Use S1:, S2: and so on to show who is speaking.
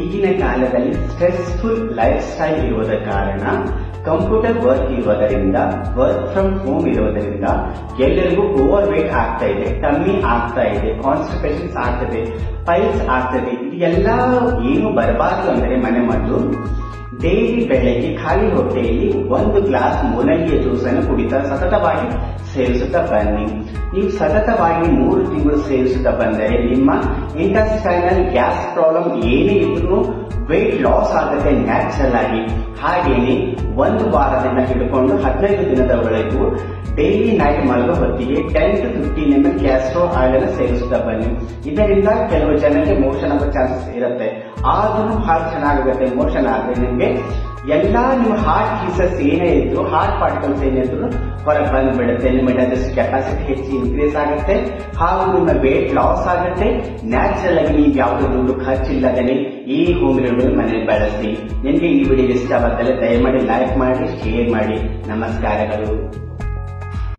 S1: ಈಗಿನ ಕಾಲದಲ್ಲಿ stressful life style ಇರುವುದ ಕಾರಣ, ಕಂಪ್ಯೂಟರ್ ವರ್ಕ್ ಇರುವುದರಿಂದ, ವರ್ಕ್ ಫ್ರಮ್ ಹೋಮ್ ಇರುವುದರಿಂದ ಎಲ್ಲರಿಗೂ ಓವರ್ ವೇಟ್ ಆಗ್ತಾ ಇದೆ, ಟಮ್ಮಿ ಆಗ್ತಾ ಇದೆ, ಕಾನ್ಸ್ಟಿಪೇಷನ್ಸ್ ಆಗ್ತದೆ, ಪೈಲ್ಸ್ ಆಗ್ತದೆ. ಇದೆಲ್ಲ ಏನು ಬರಬಾರದು ಅಂದರೆ ಮನೆ ಮದ್ದು ಡೈಲಿ ಬೆಳಗ್ಗೆ ಖಾಲಿ ಹೊಟ್ಟೆಯಲ್ಲಿ 1 ಗ್ಲಾಸ್ ಮೂಲಂಗಿಯ ಜ್ಯೂಸನ್ನು ಕುಡಿತಾ ಸತತವಾಗಿ ಸೇವಿಸುತ್ತಾ ಬನ್ನಿ. ನೀವು ಸತತವಾಗಿ 3 ತಿಂಗಳು ಸೇವಿಸುತ್ತಾ ಬಂದರೆ ನಿಮ್ಮ ಇಂಟೆಸ್ಟೈನಲ್ ಗ್ಯಾಸ್ ಪ್ರಾಬ್ಲಮ್ ಏನೇ ಇದ್ರೂ ವೇಟ್ ಲಾಸ್ ಆಗುತ್ತೆ ನ್ಯಾಚುರಲ್ ಆಗಿ. ಹಾಗೇನೆ 1 ವಾರದಿಂದ ಹಿಡ್ಕೊಂಡು 15 ದಿನದವರೆಗೂ ಡೈಲಿ ನೈಟ್ ಮಲಗೋ ಹೊತ್ತಿಗೆ 10 to 15 ml ಕ್ಯಾಸ್ಟರ್ ಆಯಿಲ್ ಅನ್ನು ಸೇವಿಸುತ್ತಾ ಬನ್ನಿ. ಇದರಿಂದ ಕೆಲವು ಜನಕ್ಕೆ ಮೋಷನ್ ಆಗೋ ಚಾನ್ಸಸ್ ಇರುತ್ತೆ, ಆದ್ರೂ ಹಾರ್ಟ್ ಚೆನ್ನಾಗುತ್ತೆ. ಮೋಷನ್ ಆದ್ರೆ ನಿಮ್ಗೆ ಎಲ್ಲಾ ನಿಮ್ಮ ಹಾರ್ಟ್ ಪೀಸಸ್ ಏನೇ ಇದ್ರು, ಹಾರ್ಟ್ ಪಾರ್ಟಿಕಲ್ಸ್ ಏನೇ ಇದ್ರು ಹೊರಗೆ ಬಂದ್ಬಿಡುತ್ತೆ. ನಿಮ್ಮ ಡೈಜೆಸ್ಟ್ ಕೆಪಾಸಿಟಿ ಹೆಚ್ಚು ಇನ್ಕ್ರೀಸ್ ಆಗುತ್ತೆ, ಹಾಗೂ ನಿಮ್ಮ ವೇಟ್ ಲಾಸ್ ಆಗುತ್ತೆ. ನ್ಯಾಚುರಲ್ ಆಗಿ ನೀವು ಯಾವುದೇ ದುಡ್ಡು ಖರ್ಚಿಲ್ಲದೇ ಈ ಹೋಮ್ ರೆಮಿಡಿ ಮನೇಲಿ ಬಳಸಿ. ನಿಮಗೆ ಈ ವಿಡಿಯೋ ಇಷ್ಟವಾದಲ್ಲಿ ದಯಮಾಡಿ ಲೈಕ್ ಮಾಡಿ, ಶೇರ್ ಮಾಡಿ. ನಮಸ್ಕಾರಗಳು.